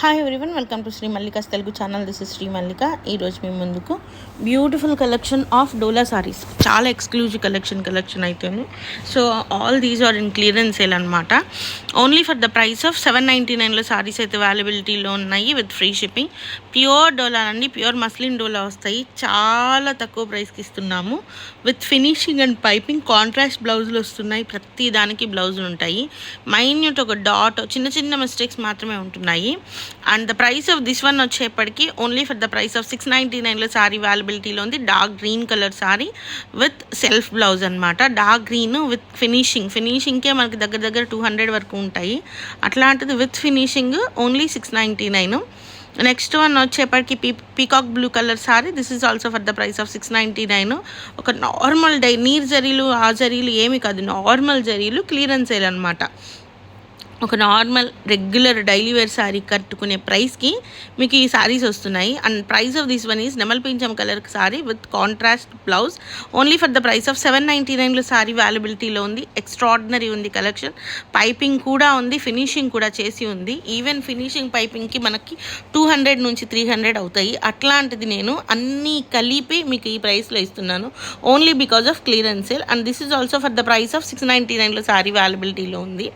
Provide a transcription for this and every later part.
Hi everyone, welcome to Sri Mallika's Telugu channel. This is Sri Mallika. ఈరోజు మీ ముందుకు beautiful collection of dola saris, చాలా ఎక్స్క్లూజివ్ కలెక్షన్ అయితేను. So all these are in clearance sale అనమాట. Only for the price of 799లో సారీస్ అయితే అవైలబిలిటీలో ఉన్నాయి with free shipping. Pure dola అండి, ప్యూర్ మస్లిన్ డోలా వస్తాయి. చాలా తక్కువ ప్రైస్కి ఇస్తున్నాము with finishing and piping. Contrast బ్లౌజులు వస్తున్నాయి, ప్రతి దానికి బ్లౌజులు ఉంటాయి. మైన్యూట్ ఒక డాట్, చిన్న చిన్న మిస్టేక్స్ మాత్రమే ఉంటున్నాయి. And the price of this one వచ్చేప్పటికి only for the price of 699లో సారీ అవైలబిలిటీలో ఉంది. Dark green colour sari with self blouse అనమాట. డార్క్ గ్రీన్ విత్ ఫినిషింగ్కే మనకి దగ్గర 200 వరకు ఉంటాయి. అట్లాంటిది with finishing only 699. Next one వచ్చేప్పటికి peacock blue colour sari. This is also for the price of 699. ఒక నార్మల్ నీర్ జరీలు ఆ జరీలు ఏమి కాదు, నార్మల్ జరీలు క్లియరెన్స్ సేల్ అనమాట. ఒక normal regular daily wear sari కట్టుకునే ప్రైస్కి మీకు ఈ శారీస్ వస్తున్నాయి. And price of this one is నెమల్ పింఛం colour sari with contrast blouse. Only for the price of 799లో శారీ అవైలబిలిటీలో ఉంది. ఎక్స్ట్రాడినరీ ఉంది కలెక్షన్. పైపింగ్ కూడా ఉంది, ఫినిషింగ్ కూడా చేసి ఉంది. ఈవెన్ ఫినిషింగ్ పైపింగ్కి మనకి 200 నుంచి 300 అవుతాయి. అట్లాంటిది నేను అన్నీ కలిపి మీకు ఈ ప్రైస్లో ఇస్తున్నాను only because of clearance sale. And this is also for the price of 699లో శారీ అవైలబిలిటీలో ఉంది.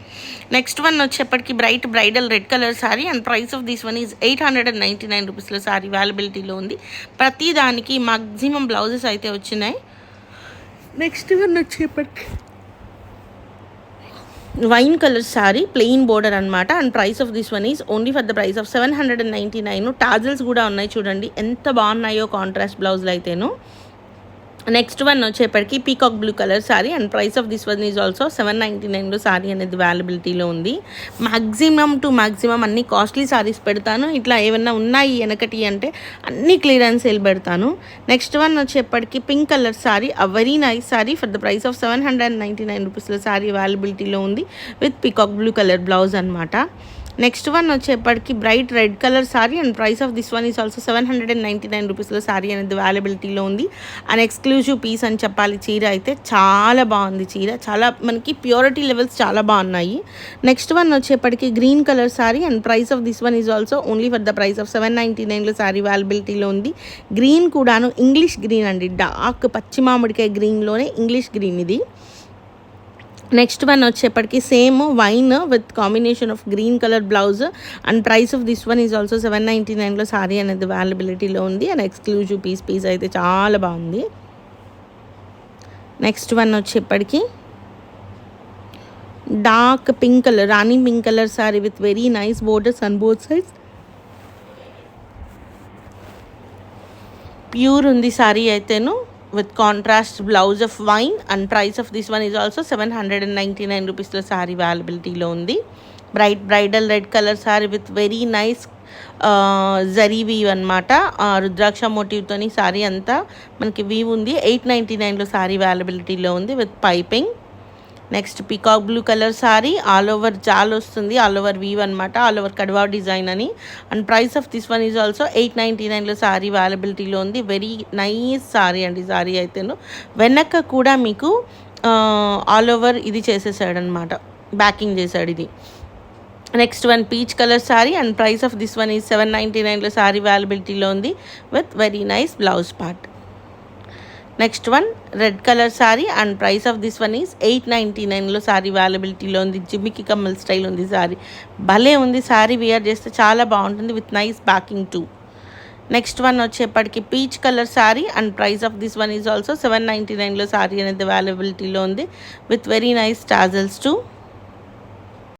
నెక్స్ట్ వన్ వచ్చేప్పటికి bridal red colour sari. And price of this one is 899 రూపీస్లో సారీ అవైలబిలిటీలో ఉంది. ప్రతి దానికి మ్యాక్సిమం బ్లౌజెస్ అయితే వచ్చినాయి. నెక్స్ట్ వన్ వచ్చేప్పటికి wine colour sari, plain border అనమాట. And price of this one is only for the price of 799. Tassels కూడా ఉన్నాయి, చూడండి ఎంత బాగున్నాయో కాంట్రాస్ట్ బ్లౌజ్లు అయితేను. నెక్స్ట్ వన్ వచ్చేప్పటికి peacock blue colour sari. And price of this one is also 799లో సారీ అనేది అవైలబిలిటీలో ఉంది. మ్యాక్సిమం అన్ని కాస్ట్లీ సారీస్ పెడతాను. ఇట్లా ఏమన్నా ఉన్నాయి వెనకటి అంటే అన్ని క్లియరెన్స్ సేల్ పెడతాను. నెక్స్ట్ వన్ వచ్చేప్పటికి pink colour sorry, a very nice sorry for the price of 799 రూపీస్లో సారీ అవైలబిలిటీలో ఉంది with peacock blue colour blouse అనమాట. నెక్స్ట్ వన్ వచ్చేప్పటికి bright red colour sari. And price of this one is also 799 రూపీస్లో sorry అనేది అవైలబిలిటీలో ఉంది. అండ్ ఎక్స్క్లూజివ్ పీస్ అని చెప్పాలి. చీర అయితే చాలా బాగుంది. చీర చాలా మనకి ప్యూరిటీ లెవెల్స్ చాలా బాగున్నాయి. నెక్స్ట్ వన్ వచ్చేప్పటికి green colour sari. And price of this one is also only for the price of 799లో సారీ అవైలబిలిటీలో ఉంది. గ్రీన్ కూడాను ఇంగ్లీష్ గ్రీన్ అండి, డార్క్ పచ్చి మామిడికాయ గ్రీన్లోనే ఇంగ్లీష్ గ్రీన్ ఇది. నెక్స్ట్ వన్ వచ్చేప్పటికి same wine with combination of green colour blouse. And price of this one is also 799లో సారీ అనేది అవైలబిలిటీలో ఉంది. అండ్ ఎక్స్క్లూజివ్ పీస్ అయితే చాలా బాగుంది. నెక్స్ట్ వన్ వచ్చేప్పటికి డార్క్ పింక్ కలర్, రాణి pink colour sari with very nice borders on both sides. Pure ఉంది సారీ అయితేను with contrast blouse of wine. And price of this one is also 799 రూపీస్లో సారీ అవైలబిలిటీలో ఉంది. Bridal red colour sari with very nice zari weave అనమాట. Rudraksha మోటివ్తోని sorry అంతా మనకి weave ఉంది. 899లో సారీ అవైలబిలిటీలో ఉంది with piping. Next peacock blue colour sari, all over జాల్ వస్తుంది, ఆల్ ఓవర్ వీవ్ అనమాట, ఆల్ ఓవర్ కడ్వా డిజైన్ అని. And price of this one is also 899లో సారీ అవైలబిలిటీలో ఉంది. వెరీ నైస్ సారీ అండి. సారీ అయితేను వెనక కూడా మీకు ఆల్ ఓవర్ ఇది చేసేసాడు అనమాట, బ్యాకింగ్ చేశాడు ఇది. Next one peach colour sari. And price of this one is 799లో సారీ అవైలబిలిటీలో ఉంది with very nice blouse part. Next one red colour sari. And price of this one is 899లో సారీ అవైలబిలిటీలో ఉంది. జిమ్మికి కమ్మల్ స్టైల్ ఉంది సారీ, భలే ఉంది సారీ. వేర్ చేస్తే చాలా బాగుంటుంది with nice backing too. Next one వచ్చేప్పటికి peach colour sari. And price of this one is also 799లో సారీ అనేది అవైలబిలిటీలో ఉంది with very nice tassels two.